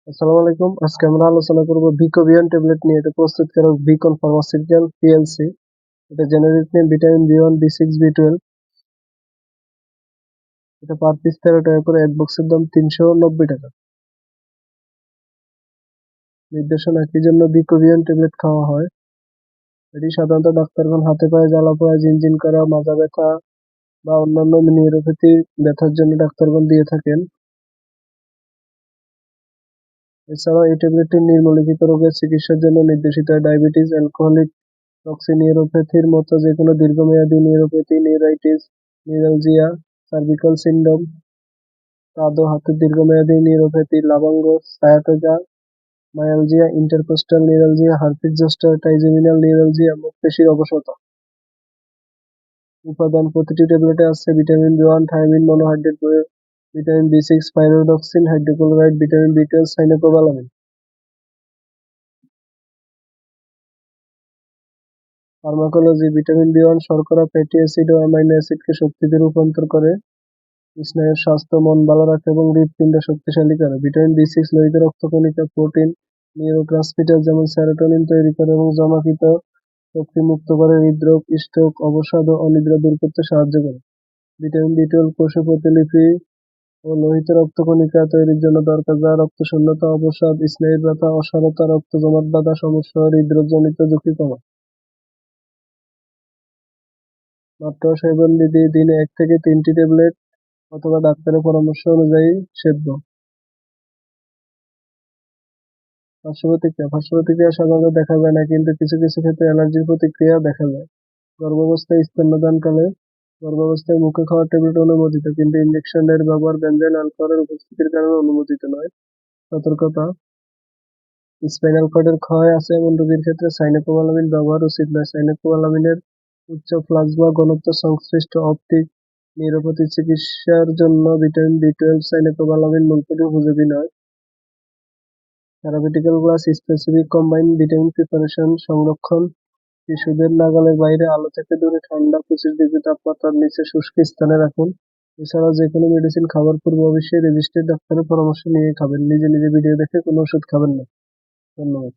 আসসালামু আলাইকুম। আজকে আমরা আলোচনা করব ভিকোভিয়ান ট্যাবলেট নিয়ে। এটা প্রস্তুতকারক ভিকন ফার্মাসিউটিক্যাল পিএলসি। এটা জেনেরিক নেম ভিটামিন বি1, বি6, বি12। এটা পার পিস 13 টাকা করে। এক বক্সের দাম 390 টাকা। নির্দেশনা কি জন্য ভিকোভিয়ান ট্যাবলেট খাওয়া হয়? এটি সাধারণত ডাক্তারগণ হাতে পায়ে জ্বালা পোড়া, ঝিনঝিন করা, মাজা ব্যথা বা অন্যান্য নিউরোপ্যাথি ব্যথার জন্য ডাক্তারগণ দিয়ে থাকেন। এছাড়াও এই ট্যাবলেটটি নিম্নলিখিত রোগের চিকিৎসার জন্য নির্দেশিত: ডায়াবেটিস, অ্যালকোহলিক টক্সিনিউরোপ্যাথির মতো যেকোনো দীর্ঘমেয়াদী neuropathy, neuritis, neuralgia, cervical syndrome, কাঁধ ও হাতের দীর্ঘমেয়াদী নিউরোপ্যাথি, লবঙ্গ, সায়াটোগা, myalgia, intercostal neuralgia, herpes zoster, trigeminal neuralgia, মুখ পেশির অবসাদ। উপাদান: প্রতিটি ট্যাবলেটে আছে vitamin B one, thymine monohydrate, vitamin বি6, pyridoxine, hydrochloride, vitamin বি12, cyanocobalamin. Pharmacology: vitamin B one শর্করা, ফ্যাটি অ্যাসিড ও অ্যামাইনো অ্যাসিডকে শক্তিতে রূপান্তর করে, স্নায়ুর স্বাস্থ্য, মন ভালো রাখে এবং হৃৎপিণ্ড শক্তিশালী করে। ভিটামিন বি6 লোহিত রক্তকণিকা, প্রোটিন, নিউরোট্রান্সমিটার যেমন সেরোটোনিন তৈরি করে এবং জমাকৃত শক্তি মুক্ত করে, হৃদরোগ, স্ট্রোক, অবসাদ ও অনিদ্রা দূর করতে সাহায্য করে। ভিটামিন বি12 কোষে প্রতিলিপি ও লোহিত রক্তকণিকা তৈরির জন্য দরকার, যা রক্তশূন্যতা, অবসাদ, স্নায়ুর ব্যথা, অসারতা, রক্ত জমাট বাঁধা সমস্যা ও হৃদরোগজনিত ঝুঁকি কমায়। মাত্রা ও সেবন বিধি: দিনে 1 থেকে 3টি ট্যাবলেট অথবা ডাক্তারের পরামর্শ অনুযায়ী সেব্য। পার্শ্বপ্রতিক্রিয়া সাধারণত দেখা যায় না, কিন্তু কিছু কিছু ক্ষেত্রে অ্যালার্জির প্রতিক্রিয়া দেখা যায়। গর্ভাবস্থায় স্তন্যদানকালে গর্ভাবস্থায় মুখে খাওয়ার ট্যাবলেট অনুমোদিত, কিন্তু ইনজেকশনের ব্যবহার বেনজাইল অ্যালকোহলের উপস্থিতির কারণে অনুমোদিত নয়। সতর্কতা: স্পাইনাল কর্ডের ক্ষয় আছে এমন রোগীর ক্ষেত্রে সাইনোকোবালামিন ব্যবহার উচিত নয়। সাইনোকোবালামিনের উচ্চ প্লাজমা ঘনত্ব সংশ্লিষ্ট অপটিক নিউরোপ্যাথি চিকিৎসার জন্য ভিটামিন বি12 সাইনোকোবালামিন মোলকুলি উপযোগী নয়। থেরাপিউটিক্যাল class: specific combined vitamin preparation সংরক্ষণ: শিশুদের নাগালের বাইরে, আলো থেকে দূরে, ঠান্ডা 25 ডিগ্রি তাপমাত্রার নিচে শুষ্ক স্থানে রাখুন। এছাড়াও যে কোনো মেডিসিন খাবার পূর্বে অবশ্যই রেজিস্টার্ড ডাক্তারের পরামর্শ নিয়ে খাবেন। নিজে নিজে ভিডিও দেখে কোনো ওষুধ খাবেন না। ধন্যবাদ।